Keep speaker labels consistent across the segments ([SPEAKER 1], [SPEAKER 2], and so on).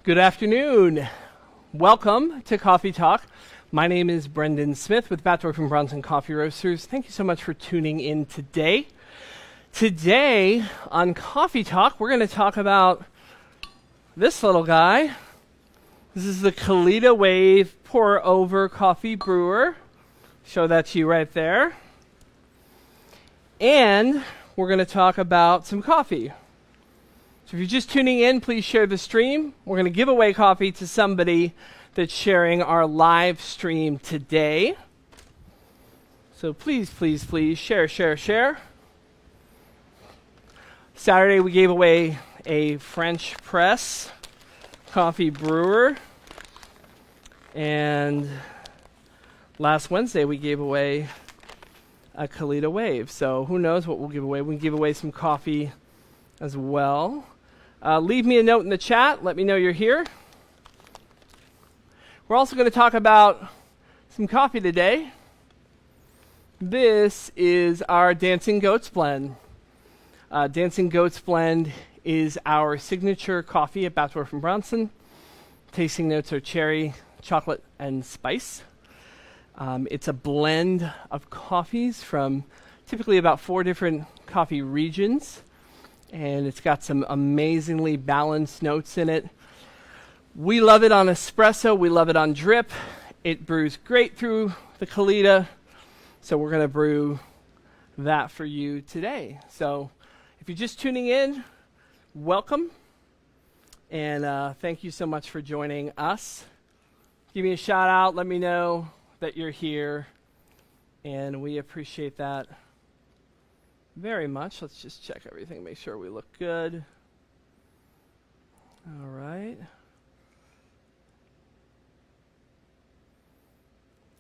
[SPEAKER 1] Good afternoon. Welcome to Coffee Talk. My name is Brendan Smith with Batdorf and Bronson Coffee Roasters. Thank you so much for tuning in today. Today on Coffee Talk, we're going to talk about this little guy. This is the Kalita Wave pour-over coffee brewer. Show that to you right there. And we're going to talk about some coffee. So if you're just tuning in, please share the stream. We're going to give away coffee to somebody that's sharing our live stream today. So please share. Saturday we gave away a French press coffee brewer. And last Wednesday we gave away a Kalita Wave. So who knows what we'll give away. We can give away some coffee as well. Leave me a note in the chat. Let me know you're here. We're also going to talk about some coffee today. This is our Dancing Goats blend. Dancing Goats blend is our signature coffee at Batdorf and Bronson. Tasting notes are cherry, chocolate, and spice. It's a blend of coffees from typically about 4 different coffee regions. And it's got some amazingly balanced notes in it. We love it on espresso. We love it on drip. It brews great through the Kalita. So we're going to brew that for you today. So if you're just tuning in, welcome. And thank you so much for joining us. Give me a shout out. Let me know that you're here. And we appreciate that very much. Let's just check everything, make sure we look good. All right.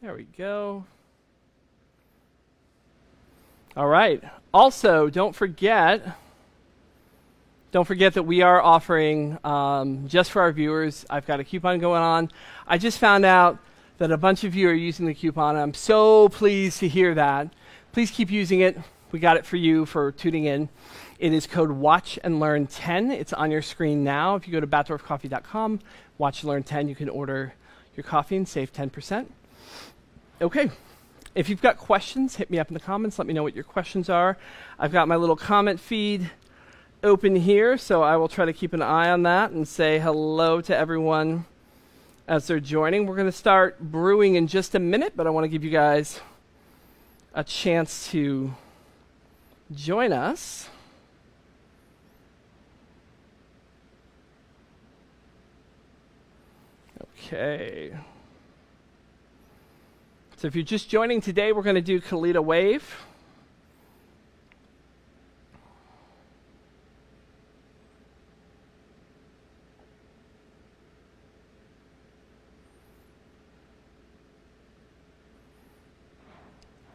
[SPEAKER 1] There we go. All right. Also, don't forget that we are offering, just for our viewers, I've got a coupon going on. I just found out that a bunch of you are using the coupon. I'm so pleased to hear that. Please keep using it. We got it for you for tuning in. It is code WATCHANDLEARN10. It's on your screen now. If you go to batdorfcoffee.com, watch and learn 10, you can order your coffee and save 10%. Okay. If you've got questions, hit me up in the comments. Let me know what your questions are. I've got my little comment feed open here, so I will try to keep an eye on that and say hello to everyone as they're joining. We're going to start brewing in just a minute, but I want to give you guys a chance to join us. Okay. So if you're just joining today, we're going to do Kalita Wave.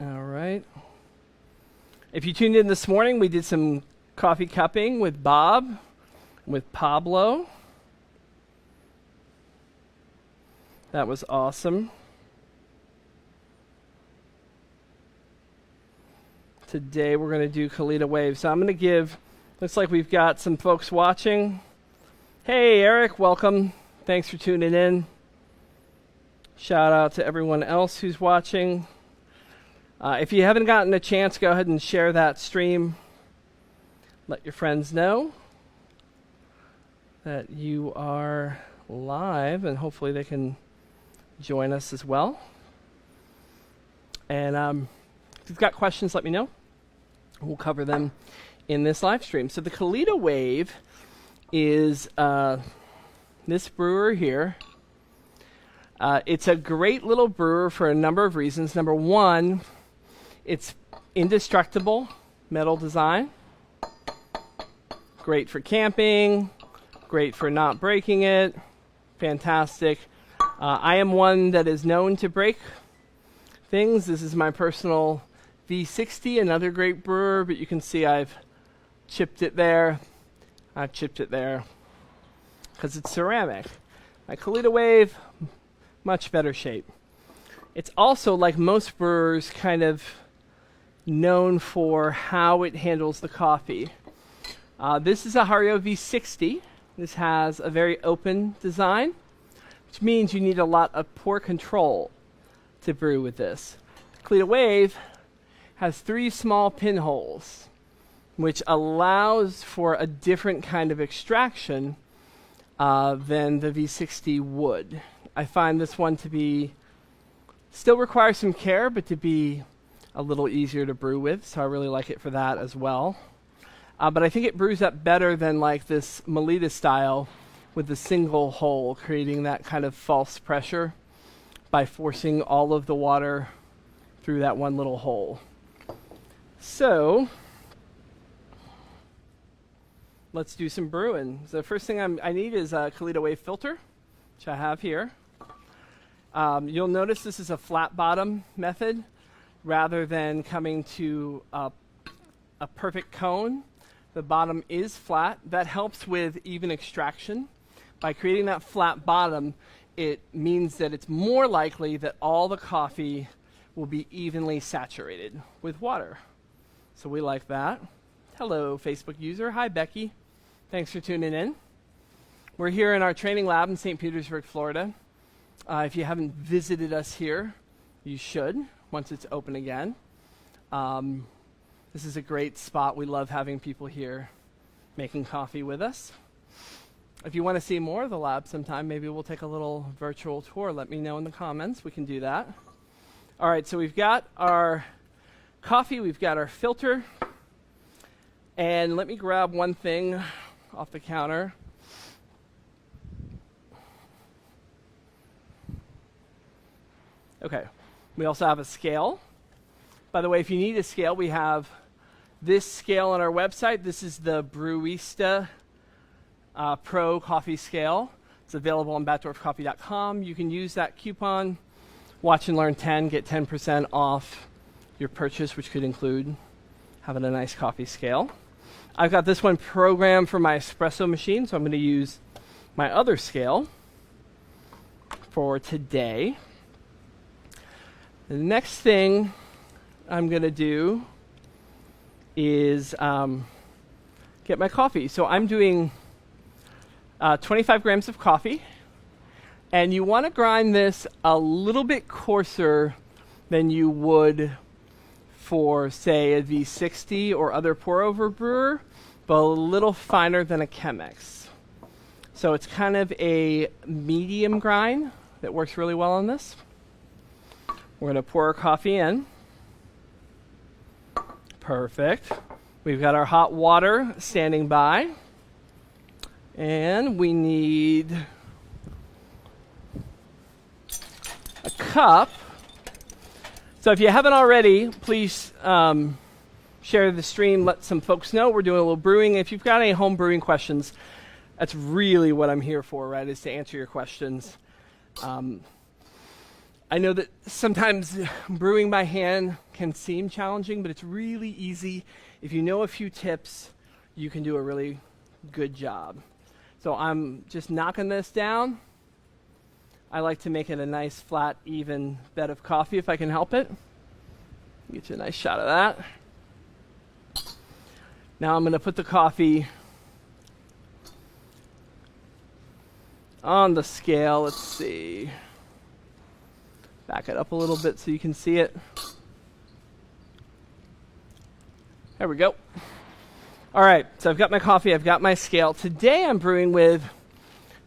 [SPEAKER 1] All right. If you tuned in this morning, we did some coffee cupping with Bob, with Pablo. That was awesome. Today we're going to do Kalita Wave. So I'm going to give, looks like we've got some folks watching. Hey, Eric, welcome. Thanks for tuning in. Shout out to everyone else who's watching. If you haven't gotten a chance, go ahead and share that stream. Let your friends know that you are live, and hopefully they can join us as well. And if you've got questions, let me know. We'll cover them in this live stream. So the Kalita Wave is this brewer here. It's a great little brewer for a number of reasons. Number one, it's indestructible metal design. Great for camping, great for not breaking it. Fantastic. I am one that is known to break things. This is my personal V60, another great brewer, but you can see I've chipped it there. I've chipped it there because it's ceramic. My Kalita Wave, much better shape. It's also, like most brewers, kind of known for how it handles the coffee. This is a Hario V60. This has a very open design, which means you need a lot of pour control to brew with this. Kalita Wave has 3 small pinholes, which allows for a different kind of extraction than the V60 would. I find this one to be, still requires some care, but to be a little easier to brew with, so I really like it for that as well. But I think it brews up better than like this Melita style with the single hole, creating that kind of false pressure by forcing all of the water through that one little hole. So let's do some brewing. So the first thing I need is a Kalita Wave filter, which I have here. You'll notice this is a flat bottom method rather than coming to a perfect cone. The bottom is flat. That helps with even extraction. By creating that flat bottom, it means that it's more likely that all the coffee will be evenly saturated with water. So we like that. Hello, Facebook user. Hi, Becky. Thanks for tuning in. We're here in our training lab in St. Petersburg, Florida. If you haven't visited us here, you should once it's open again. This is a great spot. We love having people here making coffee with us. If you want to see more of the lab sometime, maybe we'll take a little virtual tour. Let me know in the comments. We can do that. All right, so we've got our coffee. We've got our filter. And let me grab one thing off the counter. Okay, we also have a scale. By the way, if you need a scale, we have this scale on our website. This is the Brewista Pro Coffee Scale. It's available on batdorfcoffee.com. You can use that coupon, Watch and Learn 10, get 10% off your purchase, which could include having a nice coffee scale. I've got this one programmed for my espresso machine, so I'm going to use my other scale for today. The next thing I'm going to do is get my coffee. So I'm doing 25 grams of coffee, and you want to grind this a little bit coarser than you would for, say, a V60 or other pour-over brewer, but a little finer than a Chemex. So it's kind of a medium grind that works really well on this. We're going to pour our coffee in. Perfect. We've got our hot water standing by. And we need a cup. So if you haven't already, please share the stream, let some folks know. We're doing a little brewing. If you've got any home brewing questions, that's really what I'm here for, right, is to answer your questions. I know that sometimes brewing by hand can seem challenging, but it's really easy. If you know a few tips, you can do a really good job. So I'm just knocking this down. I like to make it a nice, flat, even bed of coffee if I can help it. Get you a nice shot of that. Now I'm going to put the coffee on the scale. Let's see. Back it up a little bit so you can see it. There we go. All right, so I've got my coffee, I've got my scale. Today I'm brewing with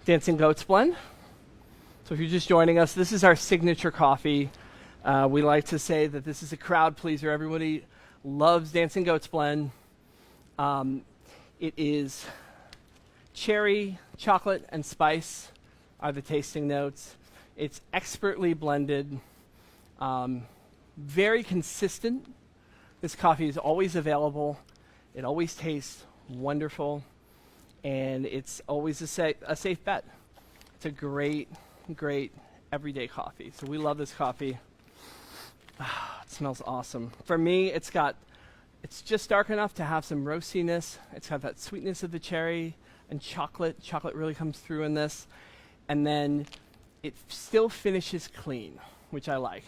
[SPEAKER 1] Dancing Goats Blend. So if you're just joining us, this is our signature coffee. We like to say that this is a crowd pleaser. Everybody loves Dancing Goats Blend. It is cherry, chocolate, and spice are the tasting notes. It's expertly blended, very consistent. This coffee is always available. It always tastes wonderful, and it's always a safe bet. It's a great, great everyday coffee. So we love this coffee. It smells awesome. For me, it's just dark enough to have some roastiness. It's got that sweetness of the cherry and chocolate. Chocolate really comes through in this. And then it still finishes clean, which I like.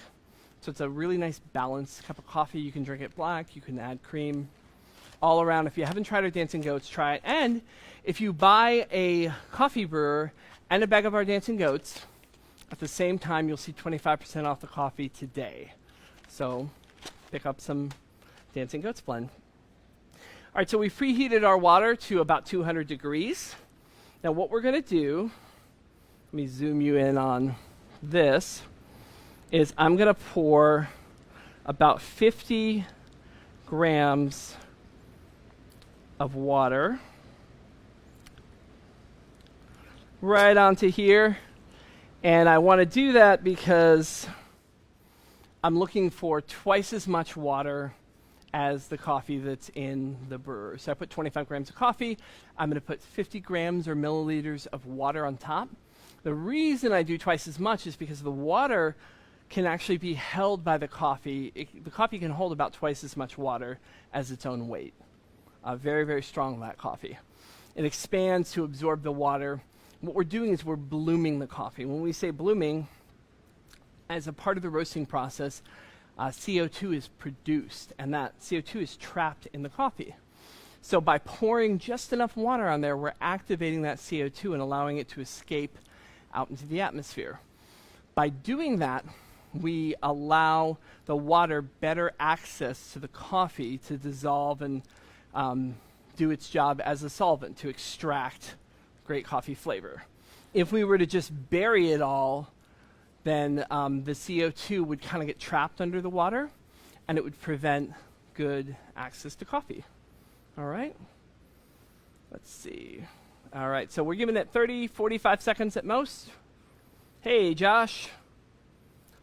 [SPEAKER 1] So it's a really nice balanced cup of coffee. You can drink it black. You can add cream. all around. If you haven't tried our Dancing Goats, try it. And if you buy a coffee brewer and a bag of our Dancing Goats, at the same time, you'll see 25% off the coffee today. So pick up some Dancing Goats blend. All right, so we preheated our water to about 200 degrees. Now what we're going to do, let me zoom you in on this, is I'm going to pour about 50 grams of water right onto here. And I want to do that because I'm looking for twice as much water as the coffee that's in the brewer. So I put 25 grams of coffee. I'm going to put 50 grams or milliliters of water on top. The reason I do twice as much is because the water can actually be held by the coffee. The coffee can hold about twice as much water as its own weight. Very, very strong, that coffee. It expands to absorb the water. What we're doing is we're blooming the coffee. When we say blooming, as a part of the roasting process, CO2 is produced, and that CO2 is trapped in the coffee. So by pouring just enough water on there, we're activating that CO2 and allowing it to escape out into the atmosphere. By doing that, we allow the water better access to the coffee to dissolve and do its job as a solvent, to extract great coffee flavor. If we were to just bury it all, then the CO2 would kind of get trapped under the water, and it would prevent good access to coffee. All right? Let's see. All right, so we're giving it 30, 45 seconds at most. Hey, Josh.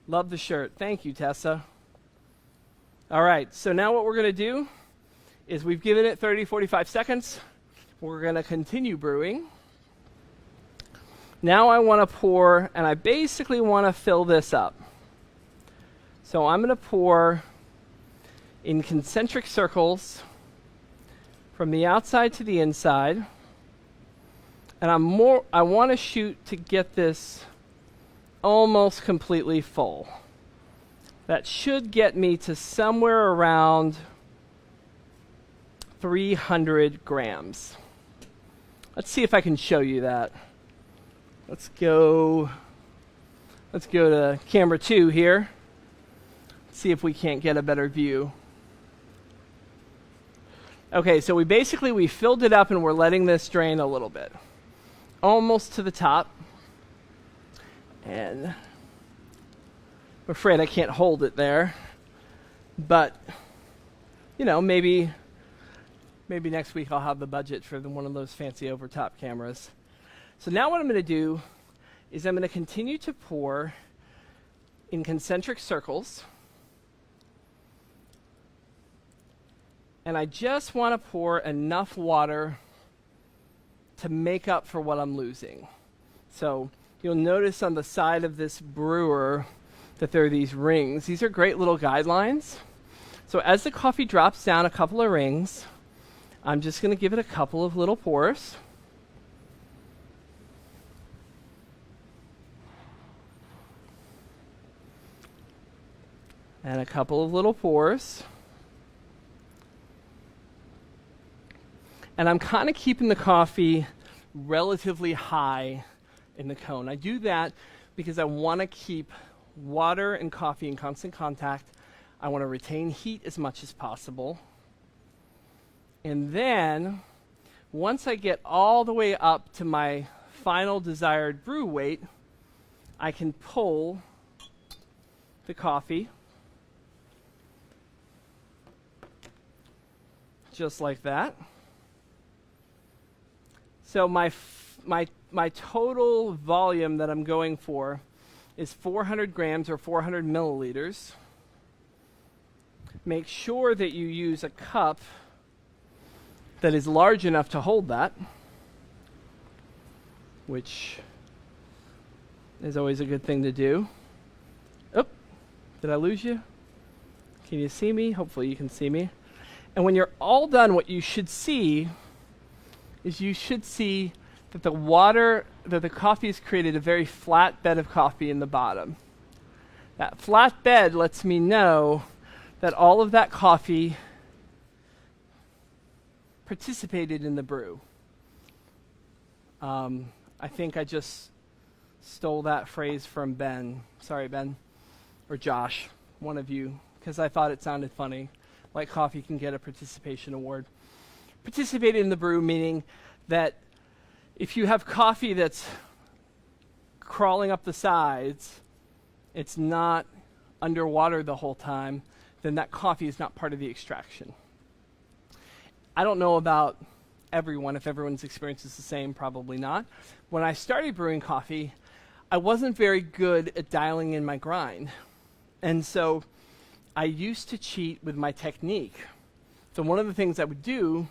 [SPEAKER 1] Love the shirt. Thank you, Tessa. All right, so now what we're going to do is we've given it 30, 45 seconds. We're going to continue brewing. Now I want to pour, and I basically want to fill this up. So I'm going to pour in concentric circles from the outside to the inside. And I want to shoot to get this almost completely full. That should get me to somewhere around 300 grams. Let's see if I can show you that. Let's go to camera 2 here. See if we can't get a better view. Okay, so we filled it up and we're letting this drain a little bit. Almost to the top. And I'm afraid I can't hold it there. But, you know, maybe next week I'll have the budget for one of those fancy overtop cameras. So now what I'm going to do is I'm going to continue to pour in concentric circles. And I just want to pour enough water to make up for what I'm losing. So you'll notice on the side of this brewer that there are these rings. These are great little guidelines. So as the coffee drops down a couple of rings, I'm just going to give it a couple of little pours. And a couple of little pours. And I'm kind of keeping the coffee relatively high in the cone. I do that because I want to keep water and coffee in constant contact. I want to retain heat as much as possible. And then, once I get all the way up to my final desired brew weight, I can pull the coffee just like that. So my total volume that I'm going for is 400 grams or 400 milliliters. Make sure that you use a cup that is large enough to hold that, which is always a good thing to do. Oh, did I lose you? Can you see me? Hopefully you can see me. And when you're all done, what you should see is that the coffee has created a very flat bed of coffee in the bottom. That flat bed lets me know that all of that coffee participated in the brew. I think I just stole that phrase from Ben. Sorry, Ben. Or Josh, one of you, because I thought it sounded funny. Like coffee can get a participation award. Participated in the brew, meaning that if you have coffee that's crawling up the sides, it's not underwater the whole time, then that coffee is not part of the extraction. I don't know about everyone, if everyone's experience is the same, probably not. When I started brewing coffee, I wasn't very good at dialing in my grind. And so I used to cheat with my technique. So one of the things I would do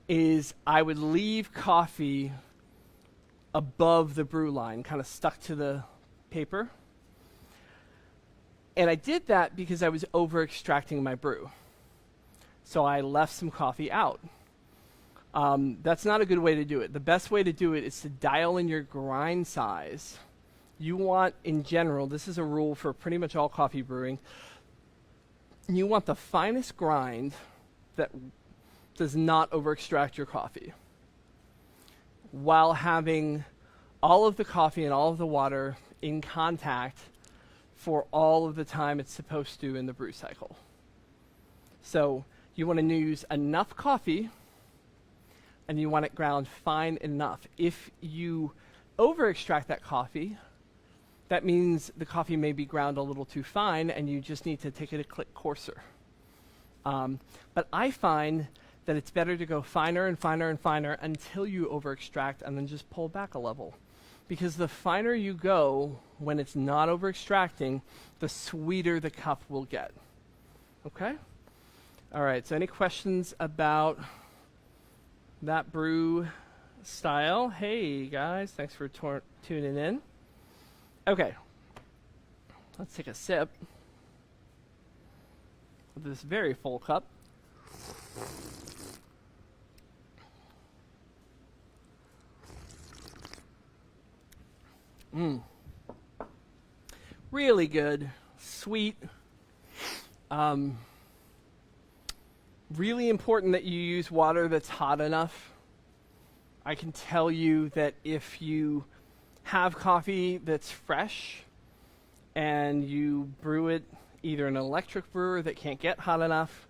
[SPEAKER 1] is I would leave coffee above the brew line, kind of stuck to the paper. And I did that because I was over extracting my brew. So I left some coffee out. That's not a good way to do it. The best way to do it is to dial in your grind size. You want, in general, this is a rule for pretty much all coffee brewing, you want the finest grind that does not over extract your coffee, while having all of the coffee and all of the water in contact for all of the time it's supposed to in the brew cycle. So you want to use enough coffee, and you want it ground fine enough. If you over extract that coffee, that means the coffee may be ground a little too fine, and you just need to take it a click coarser. But I find that it's better to go finer and finer and finer until you over extract, and then just pull back a level. Because the finer you go when it's not over extracting, the sweeter the cup will get. Okay? All right, so any questions about that brew style? Hey guys, thanks for tuning in. Okay, let's take a sip of this very full cup. Really good, sweet. Really important that you use water that's hot enough. I can tell you that if you have coffee that's fresh and you brew it either in an electric brewer that can't get hot enough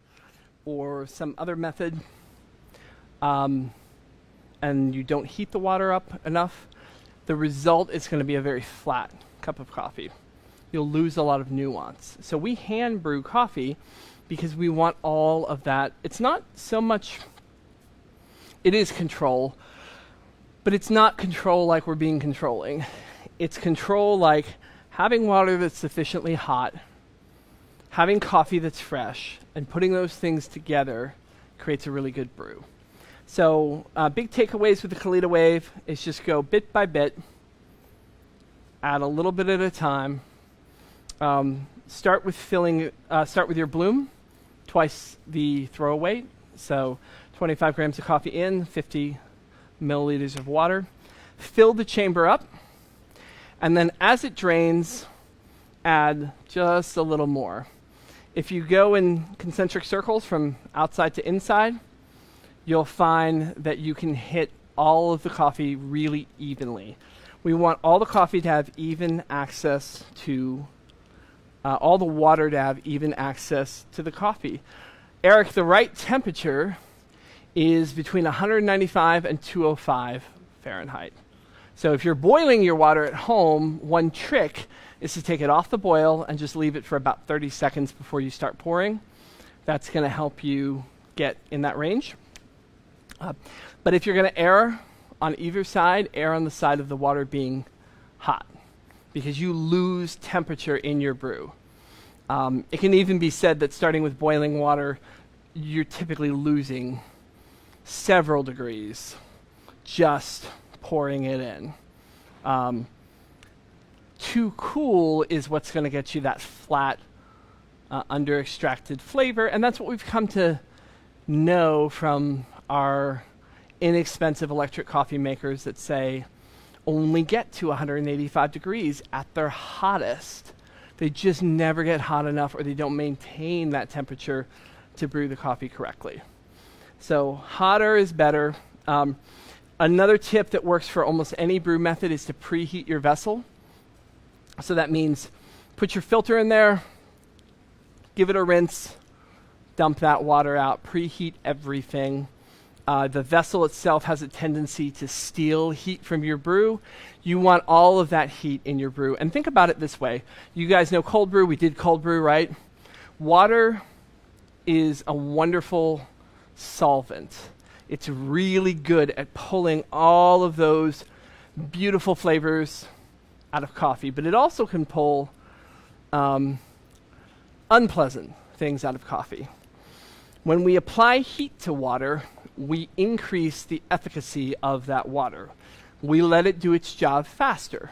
[SPEAKER 1] or some other method, and you don't heat the water up enough, the result is going to be a very flat cup of coffee. You'll lose a lot of nuance. So we hand brew coffee because we want all of that. It's not so much, it is control, but it's not control like we're being controlling. It's control like having water that's sufficiently hot, having coffee that's fresh, and putting those things together creates a really good brew. So big takeaways with the Kalita Wave is just go bit by bit, add a little bit at a time. Start with your bloom, twice the throw weight. So 25 grams of coffee in, 50 milliliters of water. Fill the chamber up, and then as it drains, add just a little more. If you go in concentric circles from outside to inside, you'll find that you can hit all of the coffee really evenly. We want all the coffee to have even access to, all the water to have even access to the coffee. Eric, the right temperature is between 195 and 205 Fahrenheit. So if you're boiling your water at home, one trick is to take it off the boil and just leave it for about 30 seconds before you start pouring. That's going to help you get in that range. But if you're going to err on either side, err on the side of the water being hot, because you lose temperature in your brew. It can even be said that starting with boiling water, you're typically losing several degrees just pouring it in. Too cool is what's going to get you that flat, under-extracted flavor, and that's what we've come to know from our inexpensive electric coffee makers that say only get to 185 degrees at their hottest. They just never get hot enough, or they don't maintain that temperature to brew the coffee correctly. So hotter is better. Another tip that works for almost any brew method is to preheat your vessel. So that means put your filter in there, give it a rinse, dump that water out, preheat everything. The vessel itself has a tendency to steal heat from your brew. You want all of that heat in your brew. And think about it this way. You guys know cold brew. We did cold brew, right? Water is a wonderful solvent. It's really good at pulling all of those beautiful flavors out of coffee, but it also can pull unpleasant things out of coffee. When we apply heat to water, we increase the efficacy of that water. We let it do its job faster.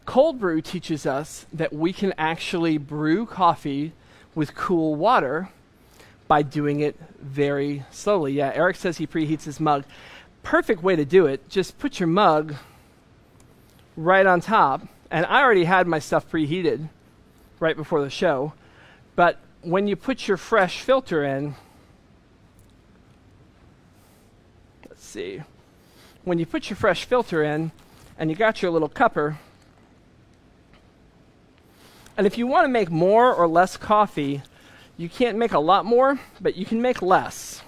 [SPEAKER 1] Cold brew teaches us that we can actually brew coffee with cool water by doing it very slowly. Yeah, Eric says he preheats his mug. Perfect way to do it. Just put your mug right on top. And I already had my stuff preheated right before the show. But when you put your fresh filter in, let's see. When you put your fresh filter in and you got your little cupper, and if you want to make more or less coffee, you can't make a lot more, but you can make less.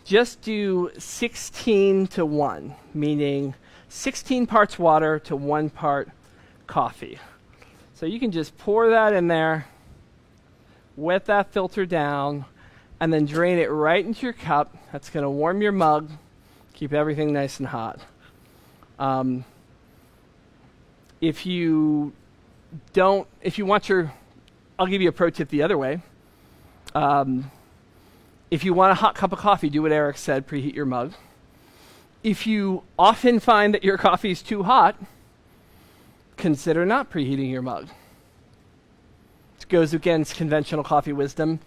[SPEAKER 1] Just do 16 to 1, meaning 16 parts water to 1 part coffee. So you can just pour that in there, wet that filter down, and then drain it right into your cup. That's going to warm your mug, keep everything nice and hot. If you want I'll give you a pro tip the other way. If you want a hot cup of coffee, do what Eric said, preheat your mug. If you often find that your coffee is too hot, consider not preheating your mug. It goes against conventional coffee wisdom,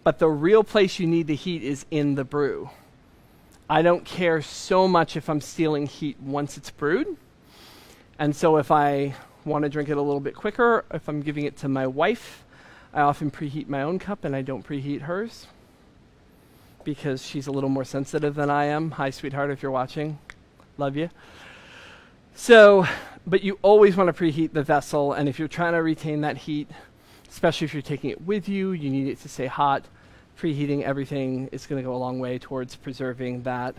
[SPEAKER 1] but the real place you need the heat is in the brew. I don't care so much if I'm stealing heat once it's brewed. And so if I want to drink it a little bit quicker, if I'm giving it to my wife, I often preheat my own cup and I don't preheat hers because she's a little more sensitive than I am. Hi, sweetheart, if you're watching. Love you. So, but you always want to preheat the vessel, and if you're trying to retain that heat, especially if you're taking it with you, you need it to stay hot. Preheating everything is going to go a long way towards preserving that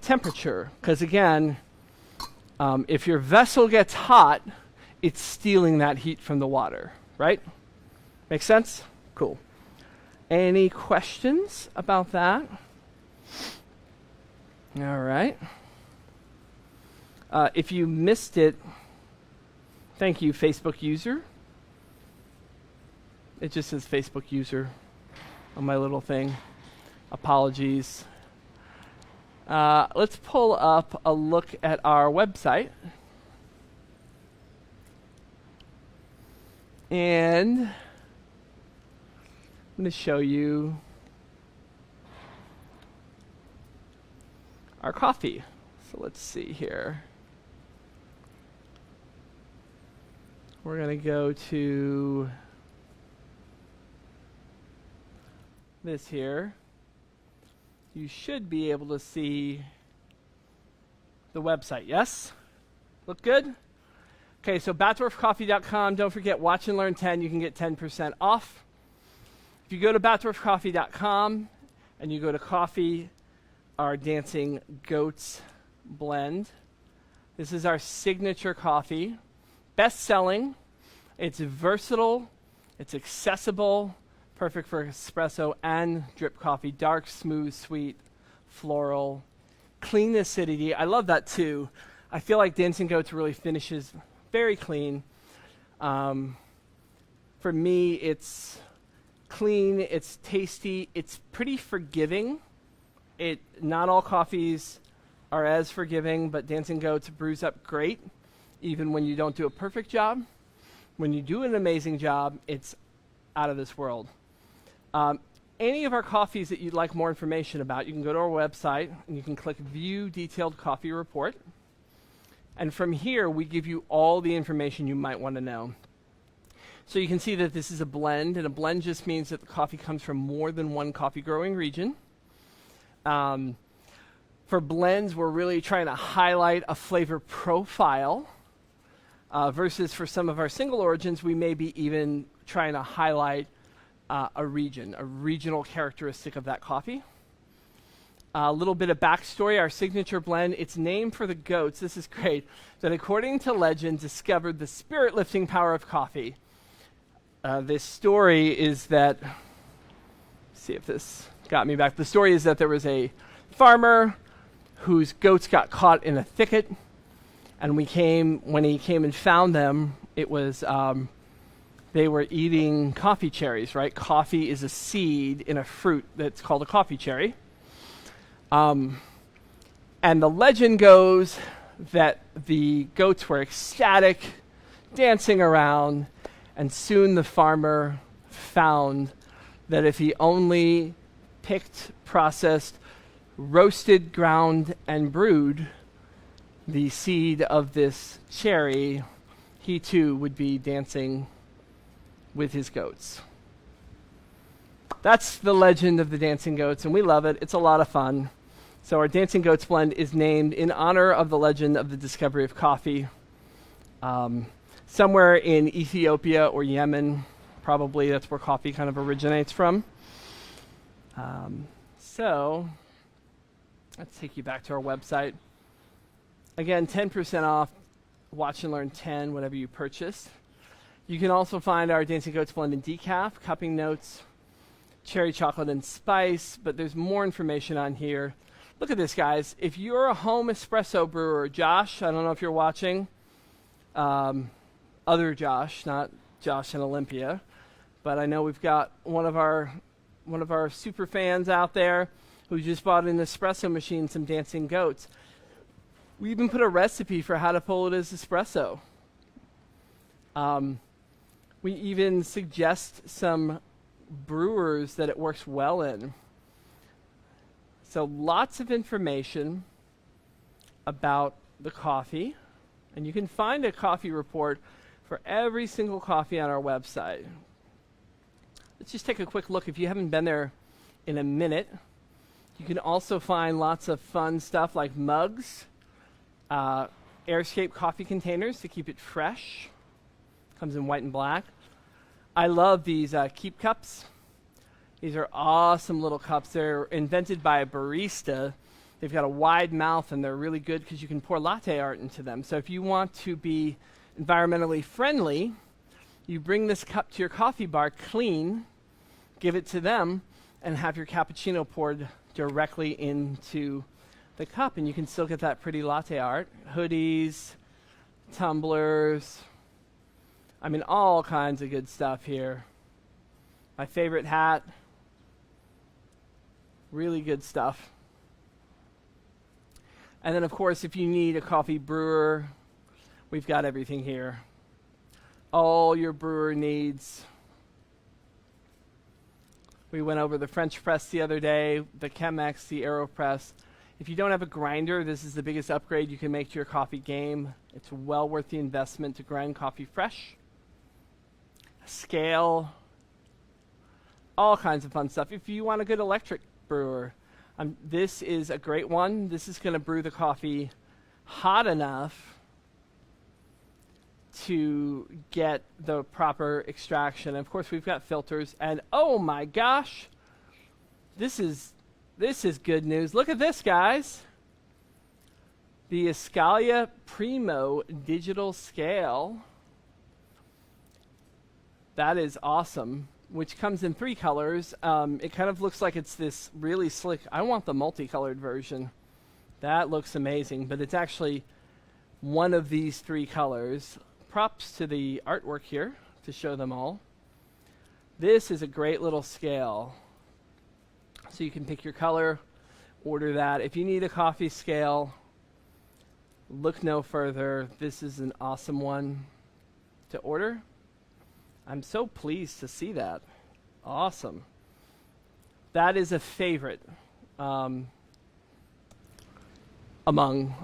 [SPEAKER 1] temperature. Because again, if your vessel gets hot, it's stealing that heat from the water, right? Make sense? Cool. Any questions about that? All right. If you missed it, thank you, Facebook user. It just says Facebook user on my little thing. Apologies. Let's pull up a look at our website. And I'm going to show you our coffee. So let's see here. We're going to go to this here. You should be able to see the website, yes? Look good? Okay, so batdwarfcoffee.com. Don't forget, watch and learn 10. You can get 10% off. If you go to batdwarfcoffee.com and you go to coffee, our Dancing Goats blend. This is our signature coffee. Best-selling. It's versatile. It's accessible. Perfect for espresso and drip coffee. Dark, smooth, sweet, floral. Clean acidity. I love that too. I feel like Dancing Goats really finishes very clean. For me, it's clean, it's tasty, it's pretty forgiving. Not all coffees are as forgiving, but Dancing Goats brews up great, even when you don't do a perfect job. When you do an amazing job, it's out of this world. Any of our coffees that you'd like more information about, you can go to our website and you can click View Detailed Coffee Report. And from here, we give you all the information you might want to know. So you can see that this is a blend, and a blend just means that the coffee comes from more than one coffee growing region. For blends, we're really trying to highlight a flavor profile, versus for some of our single origins, we may be even trying to highlight a regional characteristic of that coffee. A little bit of backstory, our signature blend, it's named for the goats, this is great, that according to legend discovered the spirit-lifting power of coffee. This story is that, see if this got me back. The story is that there was a farmer whose goats got caught in a thicket, and when he came and found them, it was, they were eating coffee cherries, right? Coffee is a seed in a fruit that's called a coffee cherry. And the legend goes that the goats were ecstatic, dancing around, and soon the farmer found that if he only picked, processed, roasted, ground, and brewed the seed of this cherry, he too would be dancing with his goats. That's the legend of the dancing goats, and we love it. It's a lot of fun. So our Dancing Goats blend is named in honor of the legend of the discovery of coffee. Somewhere in Ethiopia or Yemen, probably that's where coffee kind of originates from. So let's take you back to our website. Again, 10% off, Watch and Learn 10, whatever you purchase. You can also find our Dancing Goats blend in decaf, cupping notes, cherry chocolate and spice, but there's more information on here. Look at this, guys. If you're a home espresso brewer, Josh, I don't know if you're watching, other Josh, not Josh in Olympia, but I know we've got one of our super fans out there who just bought an espresso machine, some Dancing Goats. We even put a recipe for how to pull it as espresso. We even suggest some brewers that it works well in. So lots of information about the coffee, and you can find a coffee report for every single coffee on our website. Let's just take a quick look. If you haven't been there in a minute, you can also find lots of fun stuff like mugs, air-escape coffee containers to keep it fresh. Comes in white and black. I love these keep cups. These are awesome little cups. They're invented by a barista. They've got a wide mouth, and they're really good because you can pour latte art into them. So if you want to be environmentally friendly, you bring this cup to your coffee bar clean, give it to them, and have your cappuccino poured directly into the cup, and you can still get that pretty latte art. Hoodies, tumblers, I mean, all kinds of good stuff here. My favorite hat. Really good stuff. And then, of course, if you need a coffee brewer, we've got everything here. All your brewer needs. We went over the French press the other day, the Chemex, the AeroPress. If you don't have a grinder, this is the biggest upgrade you can make to your coffee game. It's well worth the investment to grind coffee fresh. A scale. All kinds of fun stuff. If you want a good electric brewer, this is a great one. This is going to brew the coffee hot enough to get the proper extraction. Of course, we've got filters, and oh my gosh, this is good news. Look at this, guys. The Escalia Primo digital scale. That is awesome, which comes in 3 colors. It kind of looks like it's this really slick. I want the multicolored version. That looks amazing, but it's actually one of these 3 colors. Props to the artwork here to show them all. This is a great little scale. So you can pick your color, order that. If you need a coffee scale, look no further. This is an awesome one to order. I'm so pleased to see that. Awesome. That is a favorite among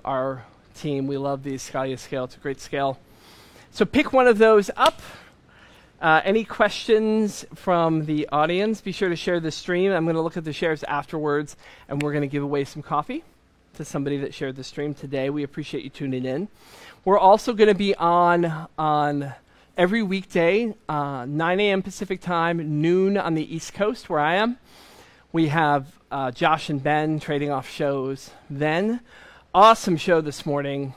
[SPEAKER 1] our team. We love the Escalia scale. It's a great scale. So pick one of those up. Any questions from the audience? Be sure to share the stream. I'm going to look at the shares afterwards, and we're going to give away some coffee to somebody that shared the stream today. We appreciate you tuning in. We're also going to be on every weekday, 9 a.m. Pacific time, noon on the East Coast, where I am. We have Josh and Ben trading off shows then. Awesome show this morning.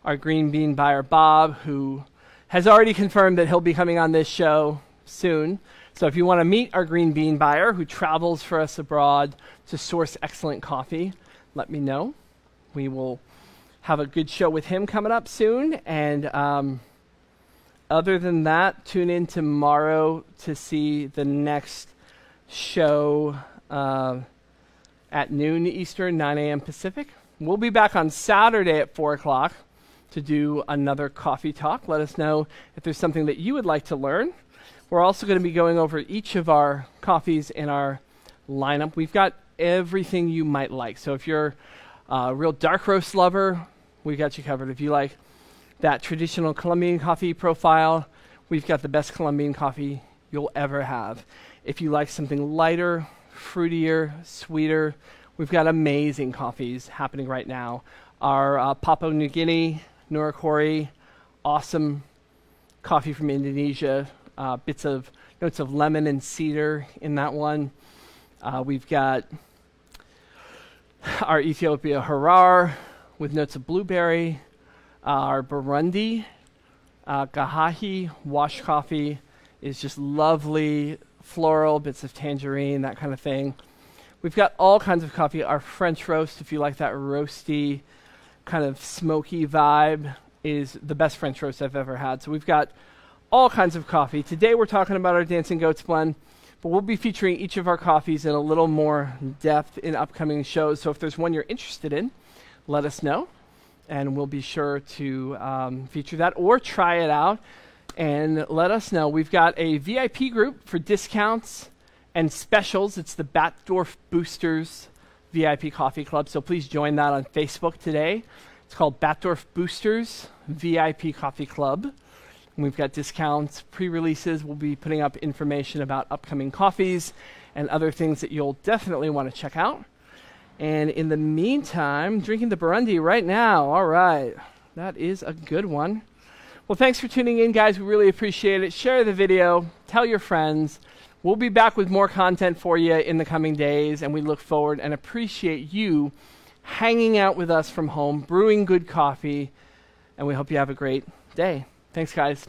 [SPEAKER 1] Our green bean buyer, Bob, who has already confirmed that he'll be coming on this show soon. So if you want to meet our green bean buyer who travels for us abroad to source excellent coffee, let me know. We will have a good show with him coming up soon. And other than that, tune in tomorrow to see the next show at noon Eastern, 9 a.m. Pacific. We'll be back on Saturday at 4 o'clock to do another coffee talk. Let us know if there's something that you would like to learn. We're also going to be going over each of our coffees in our lineup. We've got everything you might like. So if you're a real dark roast lover, we've got you covered. If you like that traditional Colombian coffee profile, we've got the best Colombian coffee you'll ever have. If you like something lighter, fruitier, sweeter, we've got amazing coffees happening right now. Our Papua New Guinea, Nurikori, awesome coffee from Indonesia, notes of lemon and cedar in that one. We've got our Ethiopia Harar with notes of blueberry, our Burundi Gahahi wash coffee is just lovely, floral, bits of tangerine, that kind of thing. We've got all kinds of coffee. Our French roast, if you like that roasty, kind of smoky vibe, is the best French roast I've ever had. So we've got all kinds of coffee. Today we're talking about our Dancing Goats blend, but we'll be featuring each of our coffees in a little more depth in upcoming shows. So if there's one you're interested in, let us know, and we'll be sure to feature that or try it out and let us know. We've got a VIP group for discounts and specials. It's the Batdorf Boosters VIP Coffee Club, so please join that on Facebook today. It's called Batdorf Boosters VIP Coffee Club. And we've got discounts, pre-releases. We'll be putting up information about upcoming coffees and other things that you'll definitely want to check out. And in the meantime, drinking the Burundi right now. All right, that is a good one. Well, thanks for tuning in, guys. We really appreciate it. Share the video. Tell your friends. We'll be back with more content for you in the coming days, and we look forward and appreciate you hanging out with us from home, brewing good coffee, and we hope you have a great day. Thanks, guys.